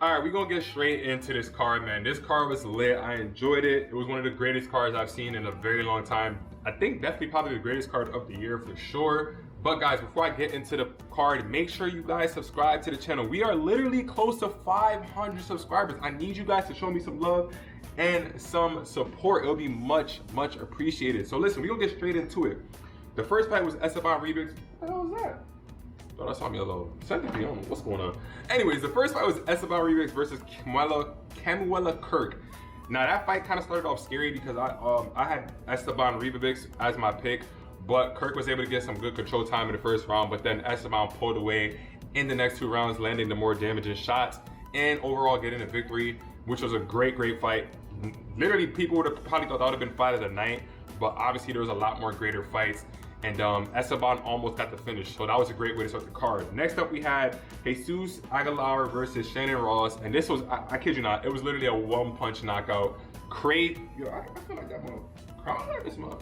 All right, we're gonna get straight into this card, man. This card was lit. I enjoyed it. It was one of the greatest cards I've seen in a very long time. I think definitely probably the greatest card of the year for sure. But guys, before I get into the card, make sure you guys subscribe to the channel. We are literally close to 500 subscribers. I need you guys to show me some love and some support. It'll be much, much appreciated. So listen, we're gonna get straight into it. The first fight was Esteban Ribix. What the hell was that? Oh, that saw me a little centipede. I don't know what's going on. Anyways, the first fight was Esteban Ribix versus Camuela Kirk. Now that fight kind of started off scary because I had Esteban Ribix as my pick, but Kirk was able to get some good control time in the first round, but then Esteban pulled away in the next 2 rounds, landing the more damaging shots and overall getting a victory, which was a great fight. Literally, people would have probably thought that would have been fight of the night, but obviously there was a lot more greater fights. And Esteban almost got the finish, so that was a great way to start the card. Next up, we had Jesus Aguilar versus Shannon Ross, and this was, I kid you not, it was literally a one-punch knockout. Crazy, yo, I feel like that mother, this mother.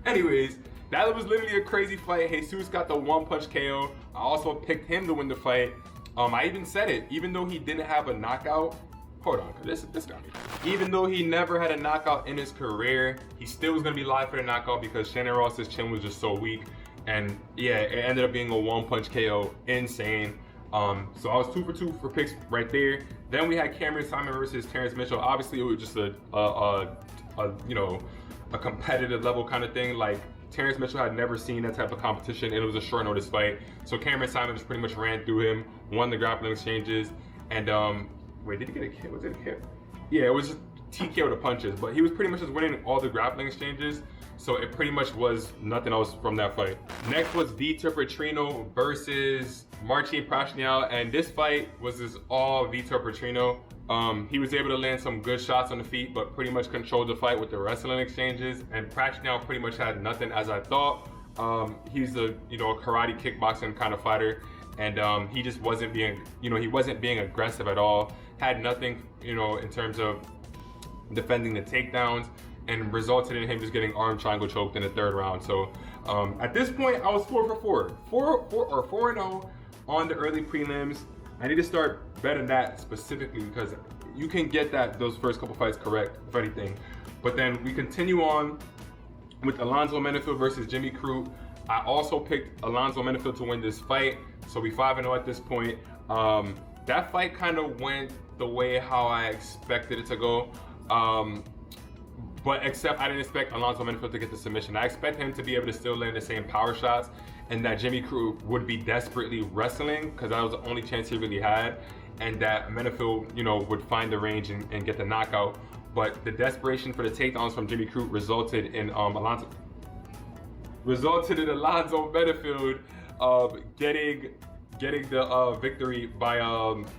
Anyways, that was literally a crazy fight. Jesus got the one-punch KO. I also picked him to win the fight. I even said it, even though he didn't have a knockout, hold on, cause this got me. Even though he never had a knockout in his career, he still was gonna be live for the knockout because Shannon Ross's chin was just so weak. And yeah, it ended up being a one-punch KO, insane. So I was 2 for 2 for picks right there. Then we had Cameron Simon versus Terrence Mitchell. Obviously, it was just a you know, a competitive level kind of thing. Like Terrence Mitchell had never seen that type of competition, and it was a short notice fight. So Cameron Simon just pretty much ran through him, won the grappling exchanges, and wait, did he get a kill? Was it a kill? Yeah, it was just TKO the punches, but he was pretty much just winning all the grappling exchanges, so it pretty much was nothing else from that fight. Next was Vitor Petrino versus Marcin Prachnio, and this fight was just all Vitor Petrino. He was able to land some good shots on the feet, but pretty much controlled the fight with the wrestling exchanges, and Prachnio pretty much had nothing as I thought. He's a, you know, a karate kickboxing kind of fighter, and he just wasn't being, you know, he wasn't being aggressive at all. Had nothing, you know, in terms of defending the takedowns, and resulted in him just getting arm triangle choked in the 3rd round. So at this point, I was 4 for 4-0 on the early prelims. I need to start betting that specifically because you can get those first couple fights correct, if anything. But then we continue on with Alonzo Menefield versus Jimmy Crute. I also picked Alonzo Menefield to win this fight, so we 5-0 at this point. That fight kind of went the way how I expected it to go, but except I didn't expect Alonzo Menefield to get the submission. I expect him to be able to still land the same power shots, and that Jimmy Crute would be desperately wrestling because that was the only chance he really had, and that Menefield, you know, would find the range and get the knockout. But the desperation for the takedowns from Jimmy Crute resulted in Alonzo Menefield getting the victory by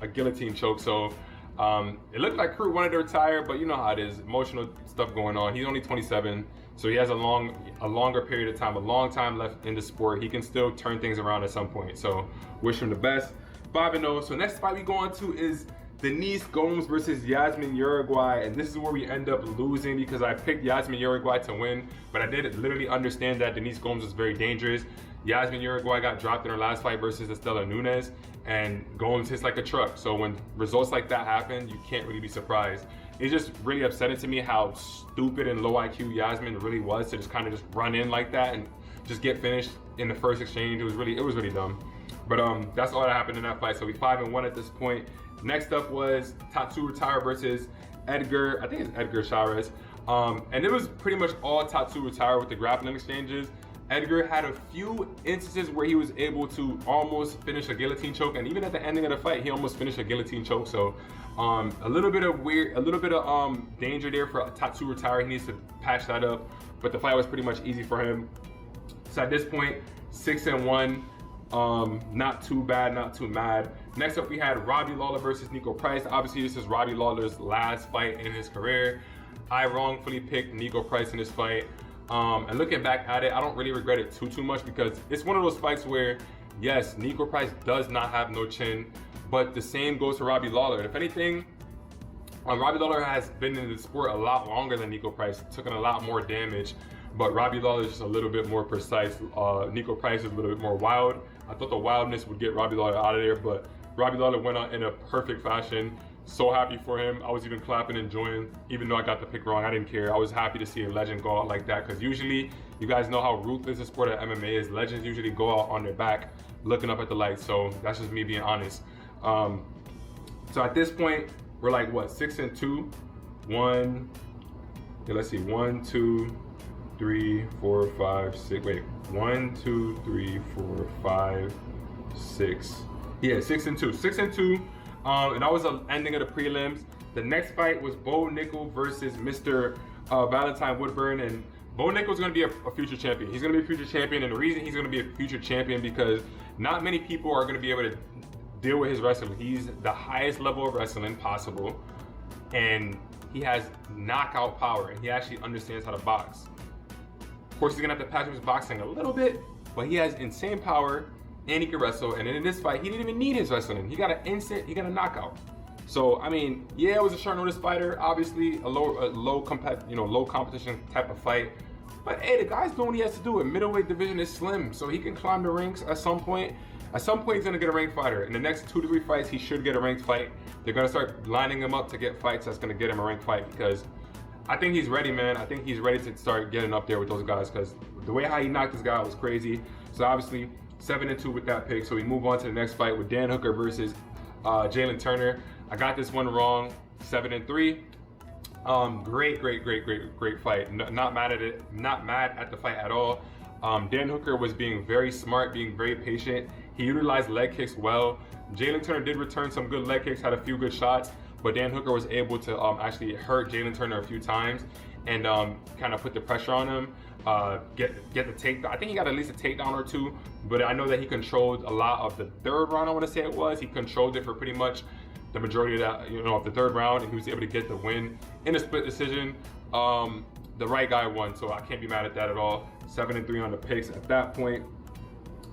a guillotine choke. So it looked like Crute wanted to retire, but you know how it is, emotional stuff going on. He's only 27, so he has a longer period of time, a long time left in the sport. He can still turn things around at some point. So wish him the best. 5-0. So next fight we go on to is Denise Gomes versus Yasmin Uruguay, and this is where we end up losing because I picked Yasmin Uruguay to win, but I did literally understand that Denise Gomes was very dangerous. Yasmin Uruguay got dropped in her last fight versus Estela Nunes, and Gomes hits like a truck. So when results like that happen, you can't really be surprised. It's just really upsetting to me how stupid and low IQ Yasmin really was to just kind of just run in like that and just get finished in the first exchange. It was really dumb. But that's all that happened in that fight. So we 5-1 at this point. Next up was Tatu Retire versus Edgar, I think it's Edgar Chavez. And it was pretty much all Tatu Retire with the grappling exchanges. Edgar had a few instances where he was able to almost finish a guillotine choke, and even at the ending of the fight, he almost finished a guillotine choke. So a little bit of danger there for Tatu Retire. He needs to patch that up, but the fight was pretty much easy for him. So at this point, 6-1. Not too bad, not too mad. Next up, we had Robbie Lawler versus Nico Price. Obviously, this is Robbie Lawler's last fight in his career. I wrongfully picked Nico Price in this fight. And looking back at it, I don't really regret it too much because it's one of those fights where, yes, Nico Price does not have no chin, but the same goes for Robbie Lawler. If anything, Robbie Lawler has been in the sport a lot longer than Nico Price, taken a lot more damage, but Robbie Lawler is just a little bit more precise. Nico Price is a little bit more wild. I thought the wildness would get Robbie Lawler out of there, but Robbie Lawler went out in a perfect fashion, So happy for him. I was even clapping and enjoying, even though I got the pick wrong. I didn't care. I was happy to see a legend go out like that, because usually, you guys know how ruthless the sport of MMA is. Legends usually go out on their back, looking up at the lights. So that's just me being honest. So at this point, we're like, what, 6-2? Let's see, 1, 2, 3, 4, 5, 6. Wait, 1, 2, 3, 4, 5, 6. Yeah, 6-2. 6-2. And that was the ending of the prelims. The next fight was Bo Nickel versus Mr. Valentine Woodburn, and Bo Nickel's gonna be a future champion. He's gonna be a future champion, and the reason he's gonna be a future champion because not many people are gonna be able to deal with his wrestling. He's the highest level of wrestling possible, and he has knockout power, and he actually understands how to box. Of course, he's gonna have to patch up his boxing a little bit, but he has insane power, and he can wrestle. And in this fight, he didn't even need his wrestling. He got he got a knockout. So I mean, yeah, it was a short notice fighter. Obviously, a low competition type of fight. But hey, the guy's doing what he has to do. A middleweight division is slim, so he can climb the ranks at some point. At some point, he's gonna get a ranked fighter. In the next 2 to 3 fights, he should get a ranked fight. They're gonna start lining him up to get fights that's gonna get him a ranked fight, because I think he's ready, man. I think he's ready to start getting up there with those guys, because the way how he knocked this guy was crazy. So obviously, 7-2 with that pick. So we move on to the next fight with Dan Hooker versus Jalen Turner. I got this one wrong, 7-3. Great fight. Not mad at it. Not mad at the fight at all. Dan Hooker was being very smart, being very patient. He utilized leg kicks well. Jalen Turner did return some good leg kicks, had a few good shots, but Dan Hooker was able to actually hurt Jalen Turner a few times and kind of put the pressure on him. Get the takedown. I think he got at least a takedown or two, but I know that he controlled a lot of the third round. I want to say it was. He controlled it for pretty much the majority of that, of the third round, and he was able to get the win in a split decision. The right guy won, so I can't be mad at that at all. 7-3 on the picks at that point.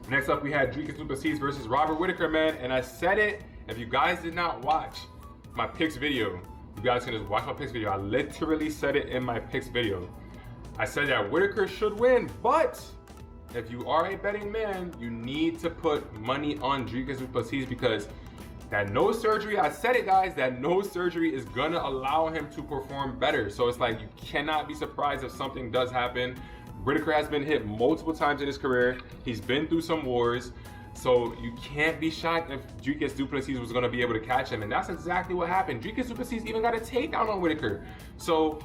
Next up, we had Dricus Du Plessis versus Robert Whittaker, man. And I said it. If you guys did not watch my picks video, you guys can just watch my picks video. I literally said it in my picks video. I said that Whittaker should win, but if you are a betting man, you need to put money on Dricus Du Plessis, because that nose surgery, I said it, guys, that nose surgery is gonna allow him to perform better. So it's like, you cannot be surprised if something does happen. Whittaker has been hit multiple times in his career. He's been through some wars. So you can't be shocked if Dricus Du Plessis was gonna be able to catch him. And that's exactly what happened. Dricus Du Plessis even got a takedown on Whittaker. So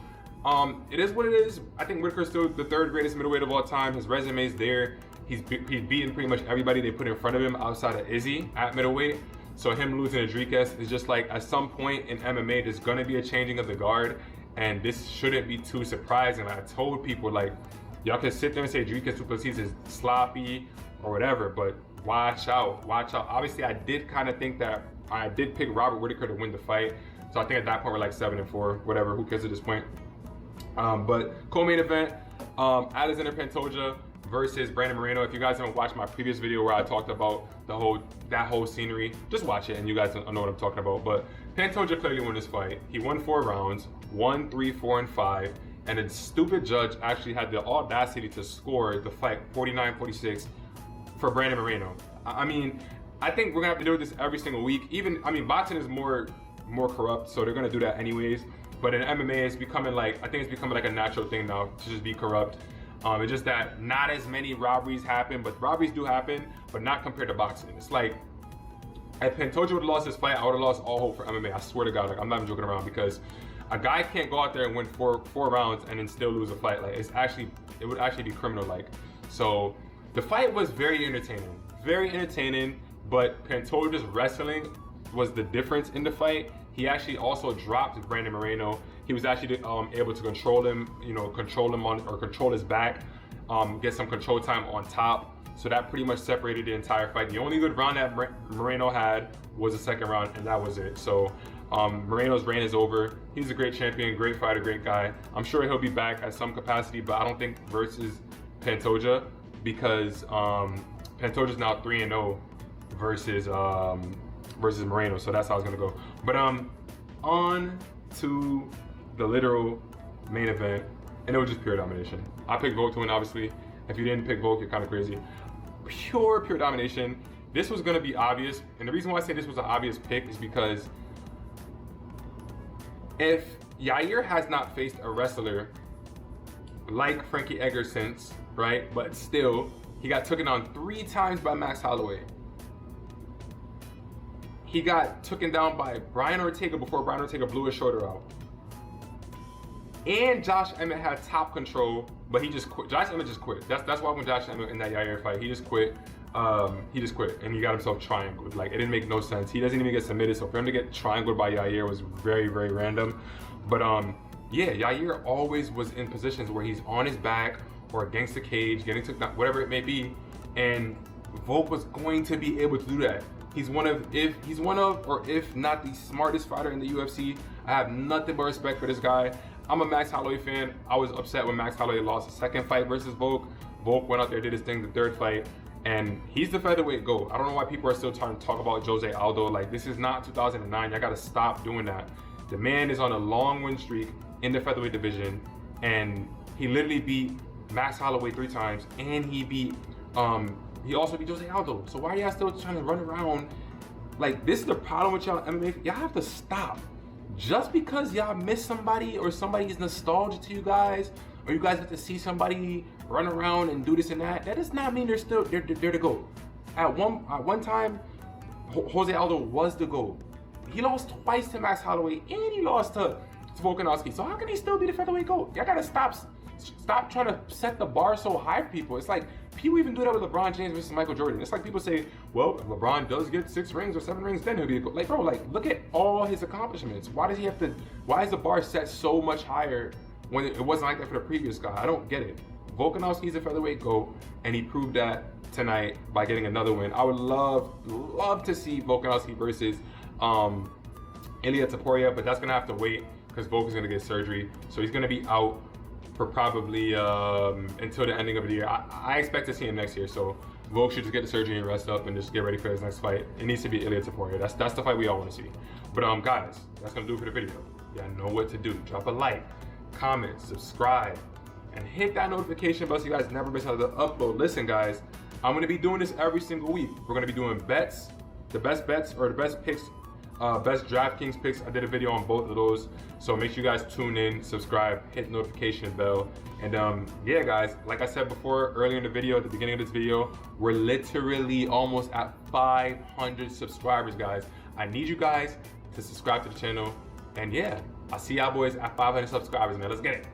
it is what it is. I think Whittaker's still the 3rd greatest middleweight of all time. His resume's there. He's beaten pretty much everybody they put in front of him outside of Izzy at middleweight. So him losing to Dricus is just like, at some point in MMA, there's gonna be a changing of the guard, and this shouldn't be too surprising. I told people, like, y'all can sit there and say Dricus Du Plessis is sloppy or whatever, but watch out, watch out. Obviously, I did kind of think that I did pick Robert Whittaker to win the fight. So I think at that point we're like 7-4, whatever, who cares at this point. But co-main event, Alexander Pantoja versus Brandon Moreno. If you guys haven't watched my previous video where I talked about that whole scenery, just watch it and you guys know what I'm talking about. But Pantoja clearly won this fight. He won 4 rounds, 1, 3, 4, and 5. And a stupid judge actually had the audacity to score the fight 49-46 for Brandon Moreno. I mean, I think we're gonna have to do this every single week. Boxing is more corrupt, so they're gonna do that anyways. But in MMA, it's becoming like, I think it's becoming like a natural thing now to just be corrupt. It's just that not as many robberies happen, but robberies do happen, but not compared to boxing. It's like, if Pantoja would have lost this fight, I would have lost all hope for MMA. I swear to God, like, I'm not even joking around, because a guy can't go out there and win four rounds and then still lose a fight. Like, it would actually be criminal-like. So the fight was very entertaining, but Pantoja's wrestling was the difference in the fight. He actually also dropped Brandon Moreno. He was actually able to control him, control his back, get some control time on top. So that pretty much separated the entire fight. The only good round that Moreno had was the 2nd round, and that was it. So Moreno's reign is over. He's a great champion, great fighter, great guy. I'm sure he'll be back at some capacity, but I don't think versus Pantoja, because Pantoja's now 3-0 versus Moreno. So that's how it's gonna go. But on to the literal main event, and it was just pure domination. I picked Volk to win, obviously. If you didn't pick Volk, you're kind of crazy. Pure domination. This was gonna be obvious, and the reason why I say this was an obvious pick is because if Yair has not faced a wrestler like Frankie Edgar since, right? But still, he got taken on 3 times by Max Holloway. He got taken down by Brian Ortega before Brian Ortega blew his shoulder out. And Josh Emmett had top control, but he just quit. Josh Emmett just quit. That's why when Josh Emmett in that Yair fight, he just quit. He just quit, and he got himself triangled. Like, it didn't make no sense. He doesn't even get submitted, so for him to get triangled by Yair was very, very random. But yeah, Yair always was in positions where he's on his back or against the cage, getting took down, whatever it may be, and Volk was going to be able to do that. He's one of, or if not the smartest fighter in the UFC. I have nothing but respect for this guy. I'm a Max Holloway fan. I was upset when Max Holloway lost the 2nd fight versus Volk. Volk went out there, did his thing the 3rd fight, and he's the featherweight GOAT. I don't know why people are still trying to talk about Jose Aldo. Like, this is not 2009. Y'all gotta stop doing that. The man is on a long win streak in the featherweight division, and he literally beat Max Holloway 3 times, and he also beat Jose Aldo. So why are y'all still trying to run around? Like, this is the problem with y'all MMA. Y'all have to stop. Just because y'all miss somebody or somebody is nostalgia to you guys, or you guys get to see somebody run around and do this and that, that does not mean they're the GOAT. At one time, Jose Aldo was the GOAT. He lost twice to Max Holloway, and he lost to Volkanovski. So how can he still be the featherweight GOAT? Y'all gotta stop trying to set the bar so high for people. It's like, people even do that with LeBron James versus Michael Jordan. It's like people say, well, if LeBron does get 6 rings or 7 rings, then he'll be a GOAT. Like, bro, like, look at all his accomplishments. Why is the bar set so much higher when it wasn't like that for the previous guy? I don't get it. Volkanovski's a featherweight GOAT, and he proved that tonight by getting another win. I would love to see Volkanovski versus Ilia Topuria, but that's gonna have to wait because Volk is gonna get surgery. So he's gonna be out for probably until the ending of the year. I expect to see him next year, so Volk should just get the surgery and rest up and just get ready for his next fight. It needs to be Ilia Topuria. That's the fight we all want to see. But guys, that's gonna do it for the video. Y'all know what to do. Drop a like, comment, subscribe, and hit that notification bell so you guys never miss another upload. Listen, guys, I'm gonna be doing this every single week. We're gonna be doing bets, the best bets or the best picks, best DraftKings picks. I did a video on both of those, so make sure you guys tune in, subscribe, hit the notification bell, and yeah, guys, like I said before earlier in the video, at the beginning of this video, we're literally almost at 500 subscribers, guys. I need you guys to subscribe to the channel, and yeah, I'll see y'all boys at 500 subscribers, man. Let's get it.